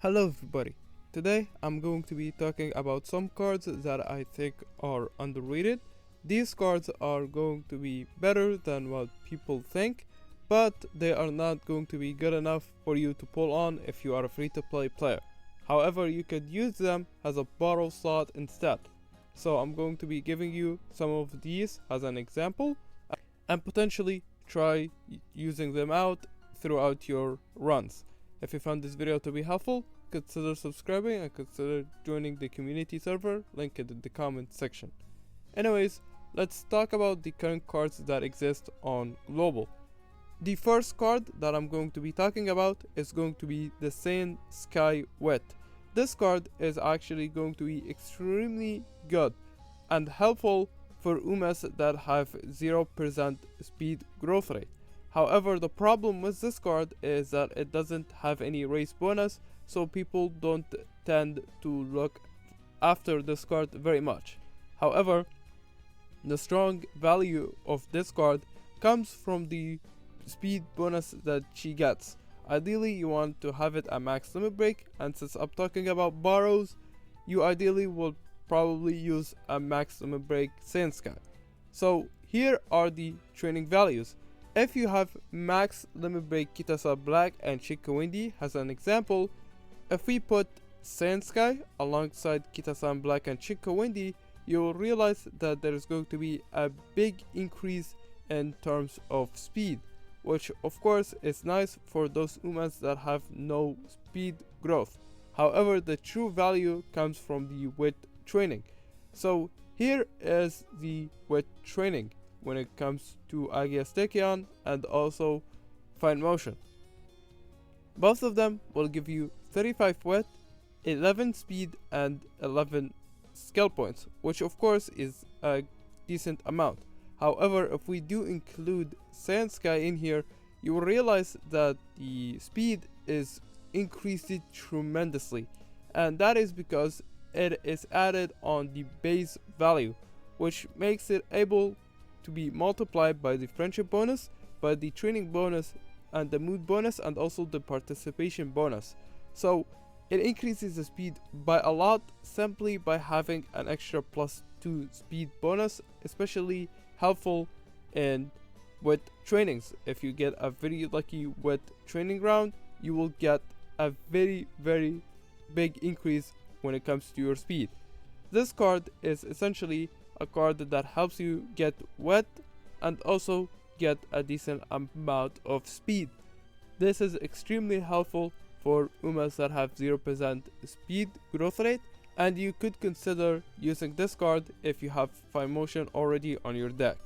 Hello everybody. Today I'm going to be talking about some cards that I think are underrated. These cards are going to be better than what people think, but they are not going to be good enough for you to pull on if you are a free to play player. However, you could use them as a borrow slot instead. So I'm going to be giving you some of these as an example and potentially try using them out throughout your runs. If you found this video to be helpful, consider subscribing and consider joining the community server linked in the comment section. Anyways, let's talk about the current cards that exist on Global. The first card that I'm going to be talking about is going to be the Seiun Sky Wet. This card is actually going to be extremely good and helpful for Umas that have 0% speed growth rate. However, the problem with this card is that it doesn't have any race bonus, so people don't tend to look after this card very much. However, the strong value of this card comes from the speed bonus that she gets. Ideally, you want to have it at max limit break, and since I'm talking about borrows, you ideally will probably use a max limit break Seiun Sky. So here are the training values. If you have max limit break Kitasa Black and Shika Windy as an example, if we put Seiun Sky alongside Kitasan Black and Shika Windy, you will realize that there is going to be a big increase in terms of speed, which of course is nice for those Umas that have no speed growth. However, the true value comes from the wit training. So here is the wit training when it comes to Agiastekion and also Fine Motion. Both of them will give you 35 wit, 11 speed and 11 skill points, which of course is a decent amount. However, if we do include Seiun Sky in here, you will realize that the speed is increased tremendously, and that is because it is added on the base value, which makes it able to be multiplied by the friendship bonus, by the training bonus, and the mood bonus, and also the participation bonus. So it increases the speed by a lot simply by having an extra +2 speed bonus, especially helpful in with trainings. If you get a very lucky with training round, you will get a very big increase when it comes to your speed. This card is essentially a card that helps you get wet and also get a decent amount of speed. This is extremely helpful for Umas that have 0% speed growth rate, and you could consider using this card if you have Fine Motion already on your deck.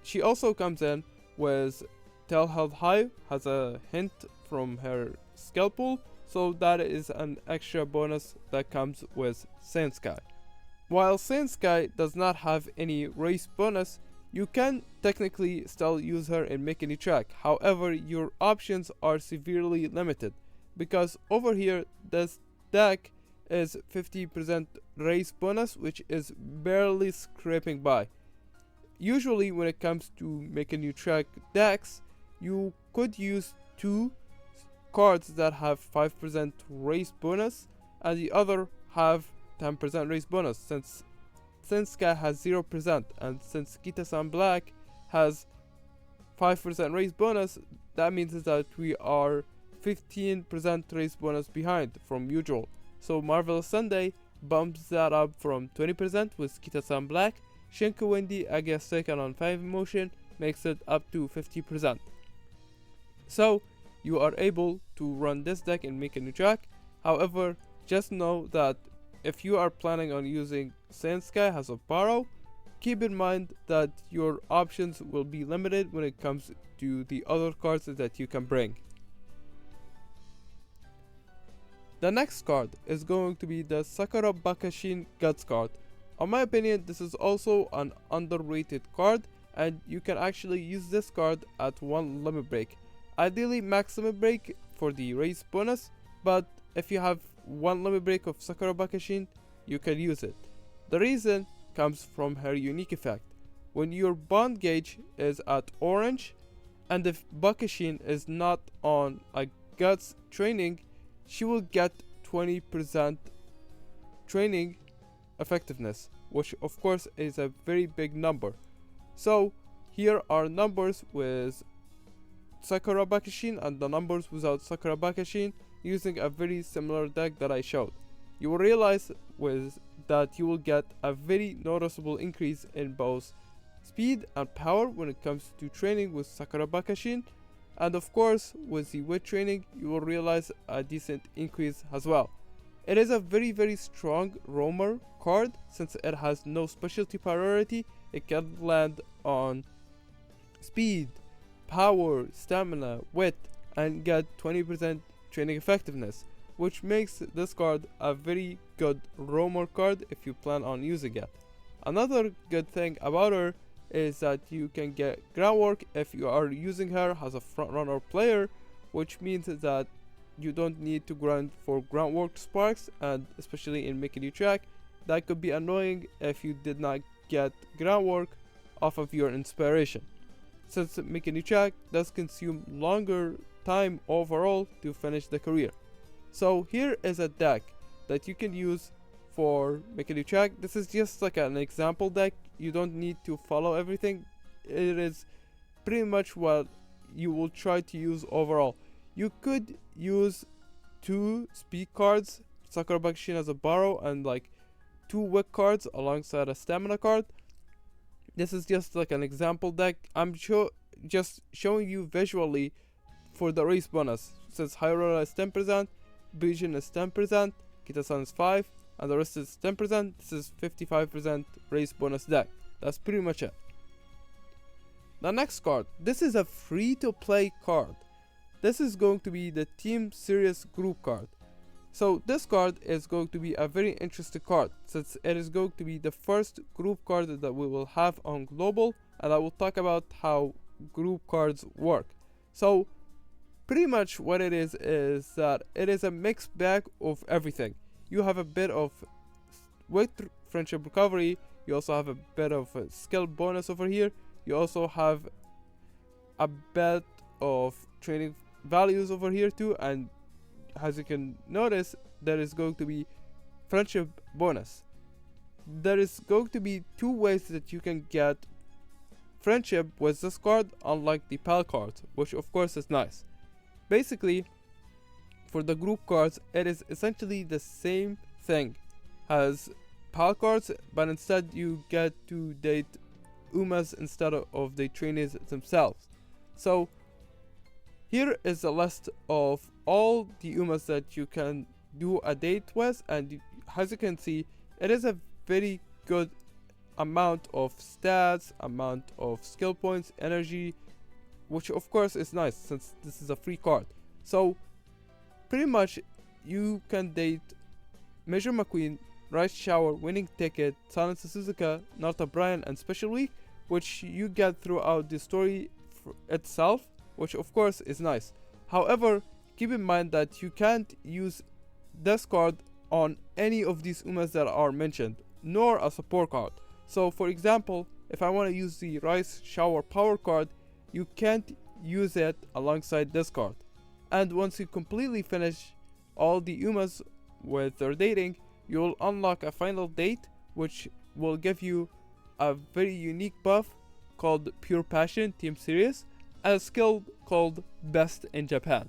She also comes in with Tail Held High, has a hint from her skill pool, so that is an extra bonus that comes with Seiun Sky. While Seiun Sky does not have any race bonus, you can technically still use her in Make Any Track. However, your options are severely limited, because over here this deck is 50% race bonus, which is barely scraping by. Usually when it comes to Make a New Track decks, you could use two cards that have 5% race bonus and the other have 10% race bonus. Since Seiun Sky has 0% and since Kita-san Black has 5% race bonus, that means that we are 15% race bonus behind from usual. So Marvelous Sunday bumps that up from 20% with Kita-san Black. Shinka Wendy against second on 5 motion makes it up to 50%. So you are able to run this deck and Make a New Track. However, just know that if you are planning on using Seiun Sky as a borrow, keep in mind that your options will be limited when it comes to the other cards that you can bring. The next card is going to be the Sakura Bakushin Guts card. In my opinion, this is also an underrated card, and you can actually use this card at 1 limit break. Ideally max limit break for the race bonus, but if you have 1 limit break of Sakura Bakushin, you can use it. The reason comes from her unique effect. When your bond gauge is at orange, and if Bakushin is not on a guts training, she will get 20% training effectiveness, which of course is a very big number. So here are numbers with Sakura Bakushin and the numbers without Sakura Bakushin using a very similar deck that I showed. You will realize with that you will get a very noticeable increase in both speed and power when it comes to training with Sakura Bakushin, and of course with the wit training you will realize a decent increase as well. It is a very strong roamer card since it has no specialty priority. It can land on speed, power, stamina, wit, and get 20% training effectiveness, which makes this card a very good roamer card if you plan on using it. Another good thing about her is that you can get groundwork if you are using her as a frontrunner player, which means that you don't need to grind for groundwork sparks, and especially in making you track, that could be annoying if you did not get groundwork off of your inspiration, since making you track does consume longer time overall to finish the career. So here is a deck that you can use for making you track. This is just like an example deck. You don't need to follow everything. It is pretty much what you will try to use overall. You could use 2 speed cards, Sakura Bakushin as a borrow, and like 2 wick cards alongside a stamina card. This is just like an example deck. I'm just showing you visually for the race bonus, since Hyrule is 10%, Bakushin is 10%, Kita-san is 5%, and the rest is 10%. This is 55% race bonus deck. That's pretty much it. The next card, this is a free to play card. This is going to be the Team Sirius group card. So this card is going to be a very interesting card, since it is going to be the first group card that we will have on Global, and I will talk about how group cards work. So pretty much what it is that it is a mixed bag of everything. You have a bit of weight friendship recovery, you also have a bit of a skill bonus over here, you also have a bit of training values over here too, and as you can notice, there is going to be friendship bonus. There is going to be 2 ways that you can get friendship with this card, unlike the PAL cards, which of course is nice. Basically, for the group cards, it is essentially the same thing as PAL cards, but instead you get to date Umas instead of the trainees themselves. So here is a list of all the Umas that you can do a date with, and as you can see, it is a very good amount of stats, amount of skill points, energy, which of course is nice since this is a free card. So pretty much you can date Major McQueen, Rice Shower, Winning Ticket, Silence Suzuka, Naruto Brian, and Special Week, which you get throughout the story itself, which of course is nice. However, keep in mind that you can't use this card on any of these Umas that are mentioned, nor a support card. So for example, if I want to use the Rice Shower Power card, you can't use it alongside this card. And once you completely finish all the Umas with their dating, you will unlock a final date, which will give you a very unique buff called Pure Passion Team Sirius, and a skill called Best in Japan.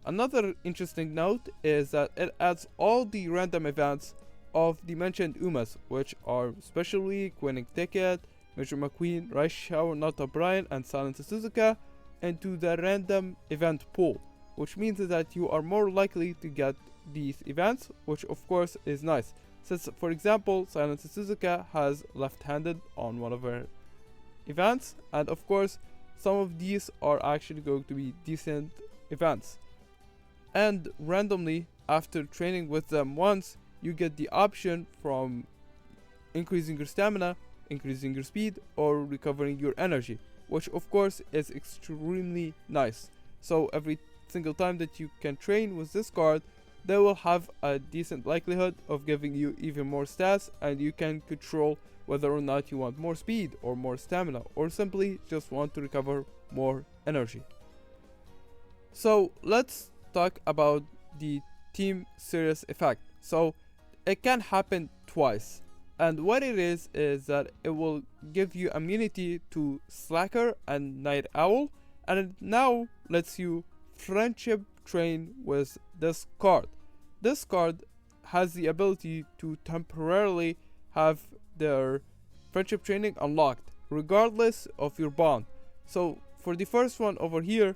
Another interesting note is that it adds all the random events of the mentioned Umas, which are Special Week, Winning Ticket, Major McQueen, Rice Shower, Not O'Brien, and Silent Suzuka, into the random event pool, which means that you are more likely to get these events, which of course is nice, since for example Silent Suzuka has left-handed on one of her events, and of course some of these are actually going to be decent events. And randomly, after training with them once, you get the option from increasing your stamina, increasing your speed, or recovering your energy, which of course is extremely nice. So every single time that you can train with this card, they will have a decent likelihood of giving you even more stats, and you can control whether or not you want more speed or more stamina, or simply just want to recover more energy. So let's talk about the Team Sirius effect. So it can happen twice. And what it is that it will give you immunity to Slacker and Night Owl, and it now lets you friendship train with this card. This card has the ability to temporarily have their friendship training unlocked, regardless of your bond. So for the first one over here,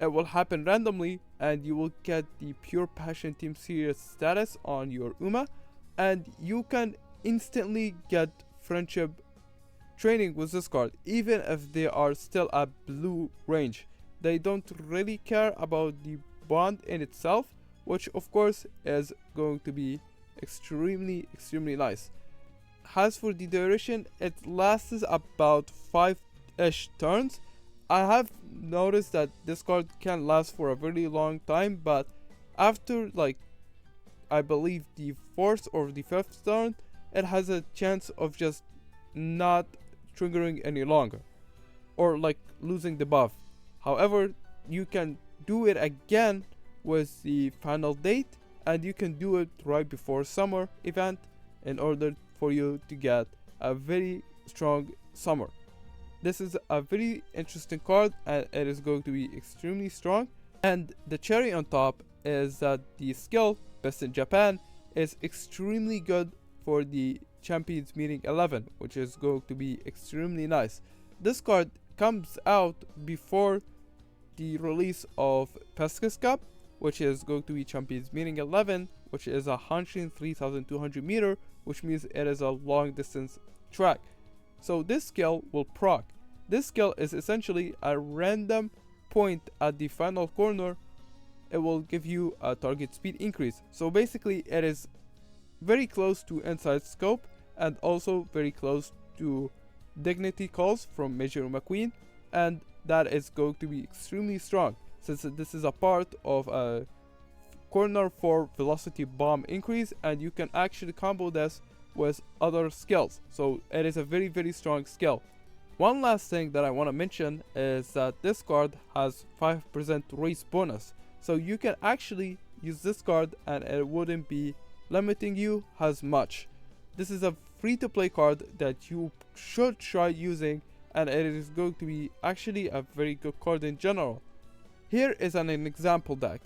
it will happen randomly, and you will get the Pure Passion Team Series status on your Uma, and you can instantly get friendship training with this card, even if they are still at blue range. They don't really care about the bond in itself, which of course is going to be extremely nice. As for the duration, it lasts about 5-ish turns. I have noticed that this card can last for a very long time, but after I believe the 4th or the 5th turn, it has a chance of just not triggering any longer, or losing the buff. However, you can do it again with the final date, and you can do it right before summer event in order for you to get a very strong summer. This is a very interesting card, and it is going to be extremely strong. And the cherry on top is that the skill, Best in Japan, is extremely good for the Champions Meeting 11, which is going to be extremely nice. This card comes out before the release of Pescas Cup, which is going to be Champions Meeting 11, which is 103,200 meter, which means it is a long distance track. So this skill will proc. This skill is essentially a random point at the final corner. It will give you a target speed increase. So basically it is very close to Inside Scope, and also very close to Dignity Calls from Major McQueen, and that is going to be extremely strong, since this is a part of a corner for velocity bomb increase, and you can actually combo this with other skills. So it is a very strong skill. One last thing that I want to mention is that this card has 5% race bonus, so you can actually use this card and it wouldn't be limiting you as much. This is a free to play card that you should try using, and it is going to be actually a very good card in general. Here is an example deck.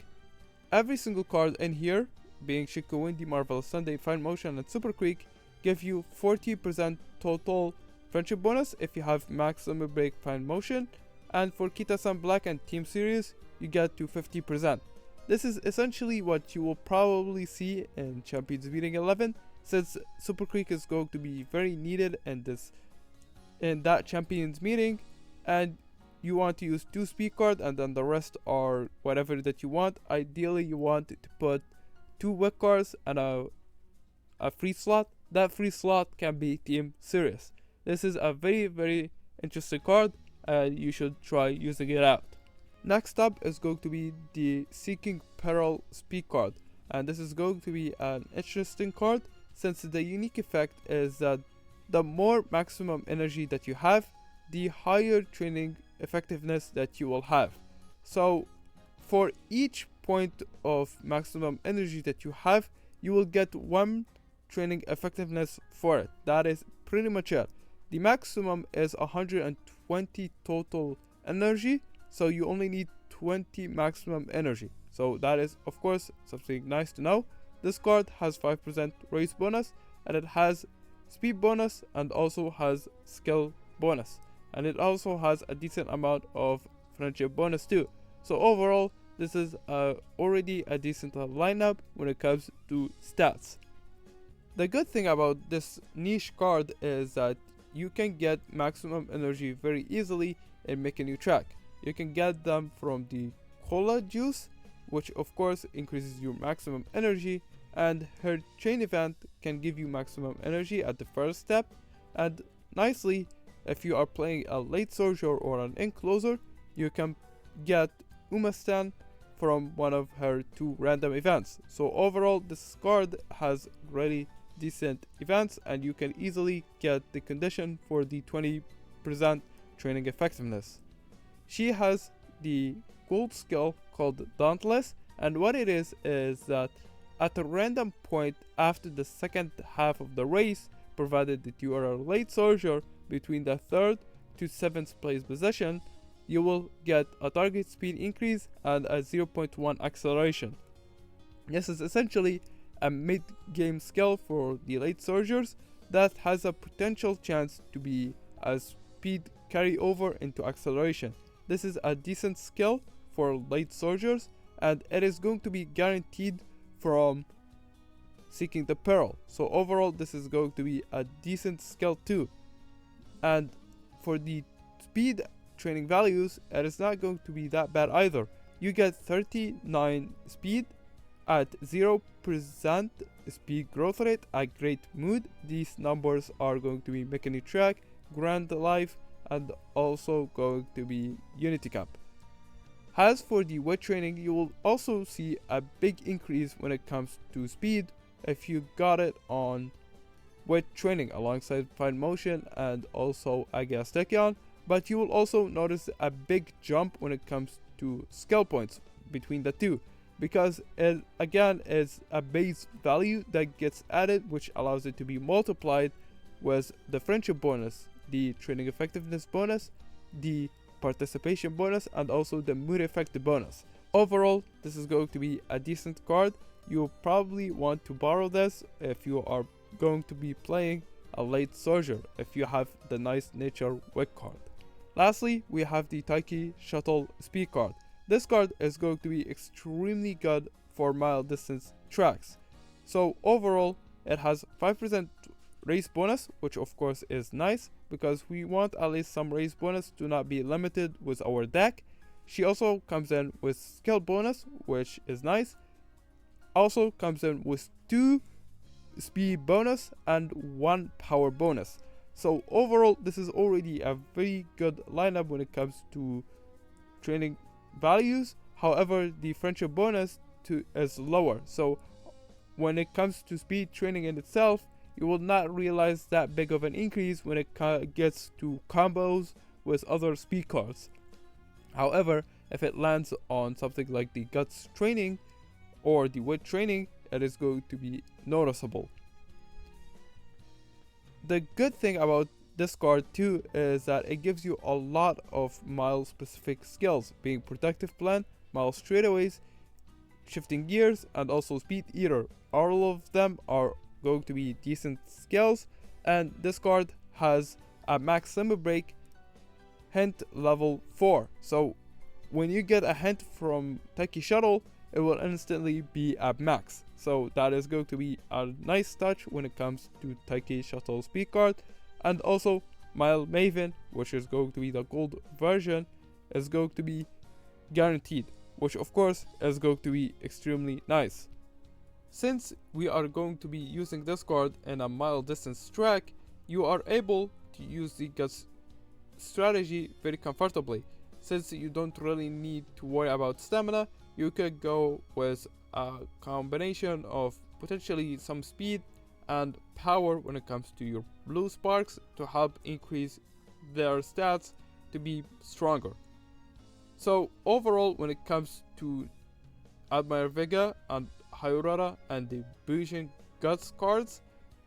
Every single card in here, being Shikowindi, Marvelous Sunday, Fine Motion, and Super Creek, give you 40% total friendship bonus if you have Maximum Break Fine Motion, and for Kita-san Black and Team Series, you get to 50%. This is essentially what you will probably see in Champions Meeting 11, since Super Creek is going to be very needed in that Champions Meeting, and you want to use 2 speed card, and then the rest are whatever that you want. Ideally, you want to put 2 wick cards and a free slot. That free slot can be Team Sirius. This is a very interesting card, and you should try using it out. Next up is going to be the Seeking Peril speed card, and this is going to be an interesting card, since the unique effect is that the more maximum energy that you have, the higher training effectiveness that you will have. So for each point of maximum energy that you have, you will get 1 training effectiveness for it. That is pretty much it. The maximum is 120 total energy, so you only need 20 maximum energy. So that is of course something nice to know. This card has 5% race bonus, and it has speed bonus, and also has skill bonus, and it also has a decent amount of friendship bonus too. So overall, this is already a decent lineup when it comes to stats. The good thing about this niche card is that you can get maximum energy very easily in making new track. You can get them from the cola juice, which of course increases your maximum energy, and her chain event can give you maximum energy at the first step, and nicely, if you are playing a late soldier or an encloser, you can get Umastan from one of her 2 random events. So overall, this card has really decent events, and you can easily get the condition for the 20% training effectiveness. She has the gold skill called Dauntless, And what it is that at a random point after the second half of the race, provided that you are a late soldier between the 3rd to 7th place position, you will get a target speed increase and a 0.1 acceleration. This is essentially a mid-game skill for the late soldiers that has a potential chance to be a speed carryover into acceleration. This is a decent skill for late soldiers, and it is going to be guaranteed from seeking the peril. So overall, this is going to be a decent skill too. And for the speed training values, it is not going to be that bad either. You get 39 speed at 0% speed growth rate at great mood. These numbers are going to be mechanic track, grand life, and also going to be unity cap. As for the weight training, you will also see a big increase when it comes to speed if you got it on weight training alongside fine motion and also I guess Tachyon, but you will also notice a big jump when it comes to skill points between the two, because it again is a base value that gets added, which allows it to be multiplied with the friendship bonus, the training effectiveness bonus, the participation bonus, and also the mood effect bonus. Overall, this is going to be a decent card. You'll probably want to borrow this if you are going to be playing a late soldier, if you have the nice nature wick card. Lastly, we have the Taiki Shuttle speed card. This card is going to be extremely good for mile distance tracks. So overall, it has 5% race bonus, which of course is nice because we want at least some race bonus to not be limited with our deck. She also comes in with skill bonus, which is nice. Also comes in with 2 speed bonus and 1 power bonus. So overall, this is already a very good lineup when it comes to training values. However, the friendship bonus is lower. So when it comes to speed training in itself, you will not realize that big of an increase when it gets to combos with other speed cards. However, if it lands on something like the guts training or the weight training, it is going to be noticeable. The good thing about this card too is that it gives you a lot of mile specific skills, being protective plan, mile straightaways, shifting gears, and also speed eater. All of them are going to be decent skills, and this card has a max limit break hint level 4. So when you get a hint from Taiki Shuttle, it will instantly be at max. So that is going to be a nice touch when it comes to Taiki Shuttle speed card. And also Mile Maven, which is going to be the gold version, is going to be guaranteed, which of course is going to be extremely nice. Since we are going to be using this card in a mile distance track, you are able to use the guts strategy very comfortably. Since you don't really need to worry about stamina, you could go with a combination of potentially some speed and power when it comes to your blue sparks to help increase their stats to be stronger. So overall, when it comes to Admire Vega and Hyurara and the Bakushin Guts cards,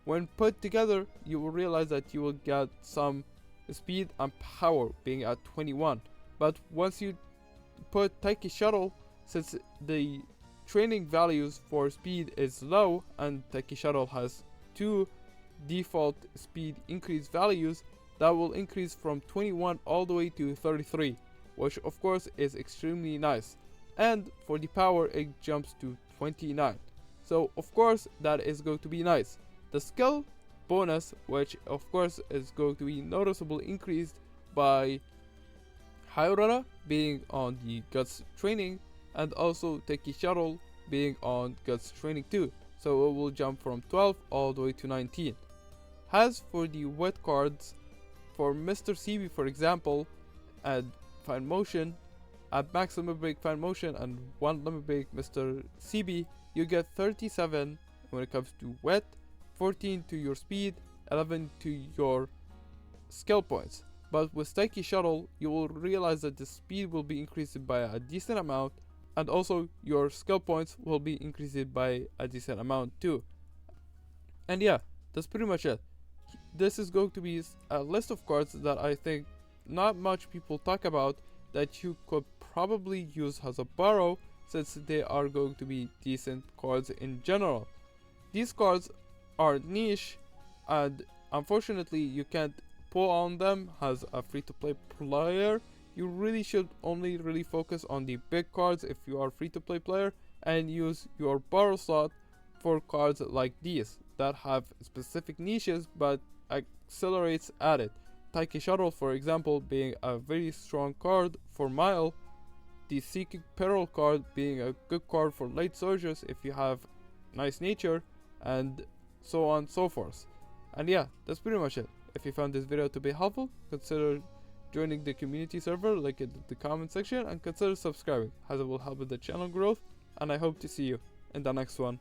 when put together, you will realize that you will get some speed and power being at 21. But once you put Taiki Shuttle, since the training values for speed is low and Taiki Shuttle has 2 default speed increase values, that will increase from 21 all the way to 33, which of course is extremely nice. And for the power, it jumps to 29. So of course that is going to be nice. The skill bonus, which of course is going to be noticeably increased by Hyurara being on the Guts training, and also Taiki Shuttle being on Guts training too. So it will jump from 12 all the way to 19. As for the wet cards, for Mr. CB for example, at Fine Motion, at max limit break Fine Motion and 1 limit break Mr. CB, you get 37 when it comes to wet, 14 to your speed, 11 to your skill points. But with Taiki Shuttle, you will realize that the speed will be increased by a decent amount, and also your skill points will be increased by a decent amount too. And yeah, that's pretty much it. This is going to be a list of cards that I think not much people talk about, that you could probably use as a borrow, since they are going to be decent cards in general. These cards are niche, and unfortunately you can't pull on them as a free to play player. You really should only really focus on the big cards if you are a free to play player, and use your borrow slot for cards like these that have specific niches but accelerates at it. Taiki Shuttle, for example, being a very strong card for Mile, the Seeking Peril card being a good card for late surges if you have nice nature, and so on and so forth. And yeah, that's pretty much it. If you found this video to be helpful, consider joining the community server, link in the comment section, and consider subscribing, as it will help with the channel growth, and I hope to see you in the next one.